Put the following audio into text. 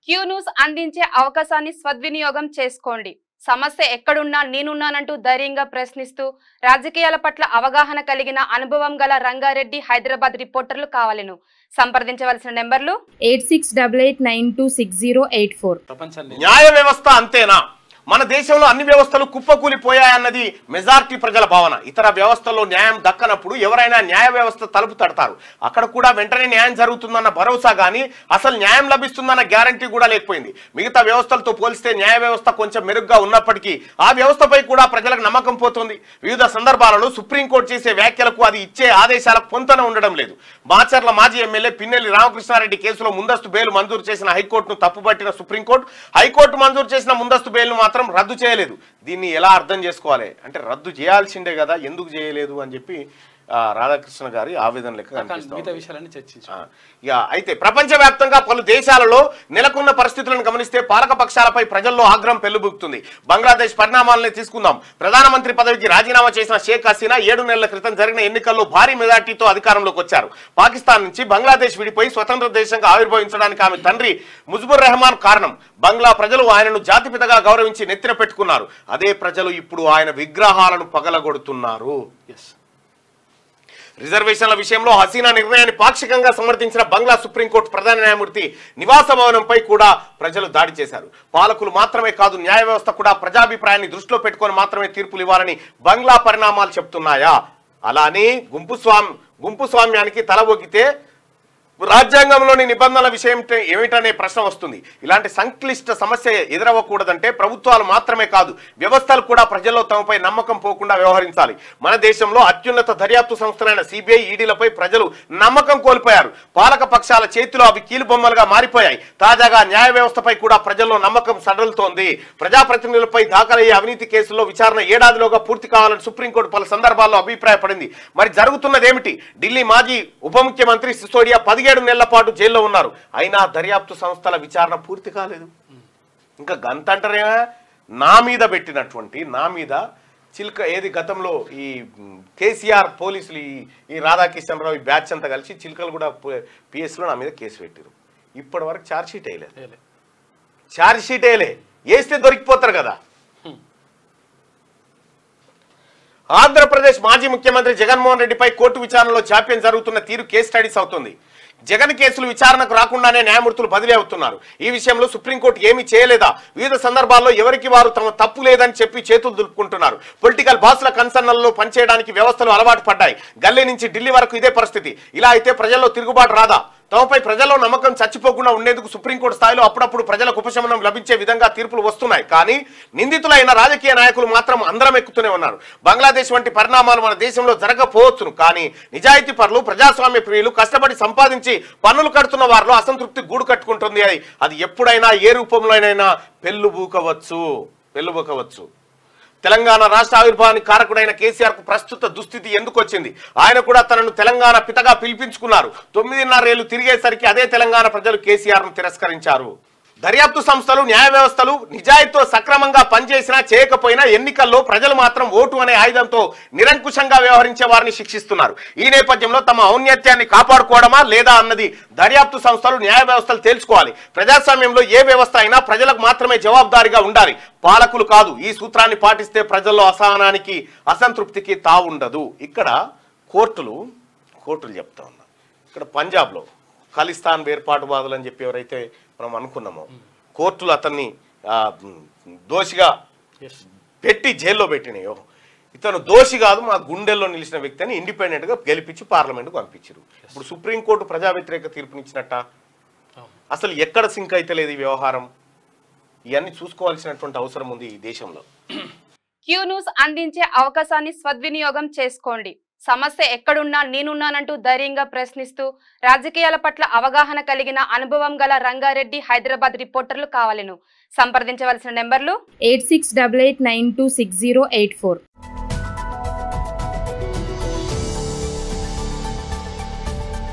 Q news అందించే అవకాశాన్ని సద్వినియోగం చేసుకోండి. సమస్య ఎక్కడున్నా నేనున్నానంటూ ధైర్యంగా ప్రశ్నిస్తూ రాజకీయాల పట్ల అవగాహన కలిగిన అనుభవం గల రంగారెడ్డి హైదరాబాద్ రిపోర్టర్లు కావాలను సంప్రదించవలసిన నెంబర్లు 8688926084. న్యాయ వ్యవస్థ అంతేనా? మన దేశంలో అన్ని వ్యవస్థలు కుప్పకూలిపోయాయన్నది మెజారిటీ ప్రజల భావన. ఇతర వ్యవస్థల్లో న్యాయం దక్కనప్పుడు ఎవరైనా న్యాయ వ్యవస్థ తలుపు తడతారు. అక్కడ కూడా వెంటనే న్యాయం జరుగుతుందన్న భరోసా కానీ అసలు న్యాయం లభిస్తుందన్న గ్యారంటీ కూడా లేకపోయింది. మిగతా వ్యవస్థలతో పోలిస్తే న్యాయ వ్యవస్థ కొంచెం మెరుగ్గా ఉన్నప్పటికీ ఆ వ్యవస్థపై కూడా ప్రజలకు నమ్మకం పోతుంది. వివిధ సందర్భాలలో సుప్రీంకోర్టు చేసే వ్యాఖ్యలకు అది ఇచ్చే ఆదేశాలకు పొంతన ఉండడం లేదు. మాచర్ల మాజీ ఎమ్మెల్యే పిన్నెల్లి రామకృష్ణారెడ్డి కేసులో ముందస్తు బెయిల్ మంజూరు చేసిన హైకోర్టును తప్పుపట్టిన సుప్రీంకోర్టు హైకోర్టు మంజూరు చేసిన ముందస్తు బెయిల్ను మాత్రం రద్దు చేయలేదు. దీన్ని ఎలా అర్థం చేసుకోవాలి అంటే రద్దు చేయాల్సిందే కదా, ఎందుకు చేయలేదు అని చెప్పి రాధాకృష్ణ గారి ఆవేదన లెక్క అయితే ప్రపంచవ్యాప్తంగా పలు దేశాలలో నెలకొన్న పరిస్థితులను గమనిస్తే పాలక పక్షాలపై ప్రజల్లో ఆగ్రహం పెళ్లుబుకుతుంది. బంగ్లాదేశ్ పరిణామాలని తీసుకుందాం. ప్రధానమంత్రి పదవికి రాజీనామా చేసిన షేక్ హసీనా 7 నెలల క్రితం జరిగిన ఎన్నికల్లో భారీ మెజార్టీతో అధికారంలోకి వచ్చారు. పాకిస్తాన్ నుంచి బంగ్లాదేశ్ విడిపోయి స్వతంత్ర దేశంగా ఆవిర్భవించడానికి ఆమె తండ్రి ముజిబుర్ రెహమాన్ కారణం. బంగ్లా ప్రజలు ఆయనను జాతిపితగా గౌరవించి నెత్తిన పెట్టుకున్నారు. అదే ప్రజలు ఇప్పుడు ఆయన విగ్రహాలను పగలగొడుతున్నారు. రిజర్వేషన్ల విషయంలో హసీనా నిర్ణయాన్ని పాక్షికంగా సమర్థించిన బంగ్లా సుప్రీంకోర్టు ప్రధాన న్యాయమూర్తి నివాస భవనంపై కూడా ప్రజలు దాడి చేశారు. పాలకులు మాత్రమే కాదు, న్యాయ వ్యవస్థ కూడా ప్రజాభిప్రాయాన్ని దృష్టిలో పెట్టుకొని మాత్రమే తీర్పులు ఇవ్వాలని బంగ్లా పరిణామాలు చెప్తున్నాయా? అలానే గుంపు స్వామ్యానికి తల ఒగ్గితే రాజ్యాంగంలోని నిబంధనల విషయం ఏమిటనే ప్రశ్న వస్తుంది. ఇలాంటి సంక్లిష్ట సమస్య ఎదురవ్వకూడదంటే ప్రభుత్వాలు మాత్రమే కాదు, వ్యవస్థలు కూడా ప్రజల్లో తమపై నమ్మకం పోకుండా వ్యవహరించాలి. మన దేశంలో అత్యున్నత దర్యాప్తు సంస్థలైన సిబిఐ, ఈడీలపై ప్రజలు నమ్మకం కోల్పోయారు. పాలక పక్షాల చేతిలో అవి కీలుబొమ్మలుగా మారిపోయాయి. తాజాగా న్యాయ వ్యవస్థపై కూడా ప్రజల్లో నమ్మకం సడలుతోంది. ప్రజాప్రతినిధులపై దాఖలయ్యే అవినీతి కేసుల్లో విచారణ ఏడాదిలోగా పూర్తి కావాలని సుప్రీంకోర్టు పలు సందర్భాల్లో అభిప్రాయపడింది. మరి జరుగుతున్నదేమిటి? ఢిల్లీ మాజీ ఉప ముఖ్యమంత్రి సిసోడియా 17 నెలల పాటు జైల్లో ఉన్నారు. అయినా దర్యాప్తు సంస్థల విచారణ పూర్తి కాలేదు. ఇంకా గంతంటరే నా మీద పెట్టినటువంటి నా మీద చిల్క ఏది గతంలో ఈ కేసీఆర్ పోలీసులు ఈ రాధాకిషన్రావు ఈ బ్యాచ్ అంతా కలిసి చిల్కలు కూడా పిఎస్లో నా మీద కేసు పెట్టారు. ఇప్పటి వరకు ఛార్జ్షీట్ వేయలే. వేస్తే దొరికిపోతారు కదా. ఆంధ్రప్రదేశ్ మాజీ ముఖ్యమంత్రి జగన్మోహన్ రెడ్డిపై కోర్టు విచారణలో జాప్యం జరుగుతున్న తీరు కేస్ స్టడీస్ అవుతుంది. జగన్ కేసులు విచారణకు రాకుండానే న్యాయమూర్తులు బదిలీ అవుతున్నారు. ఈ విషయంలో సుప్రీంకోర్టు ఏమీ చేయలేదా? వివిధ సందర్భాల్లో ఎవరికి వారు తమ తప్పు లేదని చెప్పి చేతులు దులుపుకుంటున్నారు. పొలిటికల్ బాస్ల కన్సర్న్లలో పనిచేయడానికి వ్యవస్థలు అలవాటు పడ్డాయి. గల్లీ నుంచి ఢిల్లీ వరకు ఇదే పరిస్థితి. ఇలా అయితే ప్రజల్లో తిరుగుబాటు రాదా? తమపై ప్రజల్లో నమ్మకం చచ్చిపోకుండా ఉండేందుకు సుప్రీంకోర్టు స్థాయిలో అప్పుడప్పుడు ప్రజలకు ఉపశమనం లభించే విధంగా తీర్పులు వస్తున్నాయి. కానీ నిందితులైన రాజకీయ నాయకులు మాత్రం అందరం ఎక్కుతూనే ఉన్నారు. బంగ్లాదేశ్ వంటి పరిణామాలు మన దేశంలో జరగకపోవచ్చును. కానీ నిజాయితీ పరులు, ప్రజాస్వామ్య ప్రియులు, కష్టపడి సంపాదించి పన్నులు కడుతున్న వారిలో అసంతృప్తి గూడు కట్టుకుంటుంది. అది ఎప్పుడైనా ఏ రూపంలోనైనా పెళ్ళుబుకవచ్చు. తెలంగాణ రాష్ట్ర ఆవిర్భావానికి కారకుడైన కేసీఆర్ కు ప్రస్తుత దుస్థితి ఎందుకు వచ్చింది? ఆయన కూడా తనను తెలంగాణ పితగా పిలిపించుకున్నారు. 9.5 ఏళ్లు తిరిగేసరికి అదే తెలంగాణ ప్రజలు కేసీఆర్ ను తిరస్కరించారు. దర్యాప్తు సంస్థలు, న్యాయ వ్యవస్థలు నిజాయితీతో సక్రమంగా పనిచేసినా చేయకపోయినా ఎన్నికల్లో ప్రజలు మాత్రం ఓటు అనే ఆయుధంతో నిరంకుశంగా వ్యవహరించే వారిని శిక్షిస్తున్నారు. ఈ నేపథ్యంలో తమ ఔన్నత్యాన్ని కాపాడుకోవడమా లేదా అన్నది దర్యాప్తు సంస్థలు, న్యాయ వ్యవస్థలు తేల్చుకోవాలి. ప్రజాస్వామ్యంలో ఏ వ్యవస్థ అయినా ప్రజలకు మాత్రమే జవాబుదారీగా ఉండాలి, పాలకులు కాదు. ఈ సూత్రాన్ని పాటిస్తే ప్రజల్లో అసహనానికి, అసంతృప్తికి తావుండదు. ఇక్కడ కోర్టులు చెప్తా ఉన్నా. ఇక్కడ పంజాబ్లో ఖలిస్తాన్ వేర్పాటువాదులు అని చెప్పి ఎవరైతే మనం అనుకున్నామో కోర్టులు అతన్ని దోషిగా పెట్టి జైల్లో పెట్టినాయో, ఇతను దోషి కాదు, మా గుండెల్లో నిలిచిన వ్యక్తి అని ఇండిపెండెంట్గా గెలిపించి పార్లమెంట్కు పంపించారు. ఇప్పుడు సుప్రీంకోర్టు ప్రజా వ్యతిరేక తీర్పునిచ్చినట్ట? అసలు ఎక్కడ సింక్ అయితే లేదు ఈ వ్యవహారం. ఇవన్నీ చూసుకోవాల్సినటువంటి అవసరం ఉంది ఈ దేశంలో. క్యూ న్యూస్ అందించే అవకాశాన్ని సద్వినియోగం చేసుకోండి. సమస్య ఎక్కడున్నా నేనున్నానంటూ ధైర్యంగా ప్రశ్నిస్తూ రాజకీయాల పట్ల అవగాహన కలిగిన అనుభవం గల రంగారెడ్డి హైదరాబాద్ రిపోర్టర్లు కావాలను సంప్రదించవలసిన నెంబర్లు 8688926084.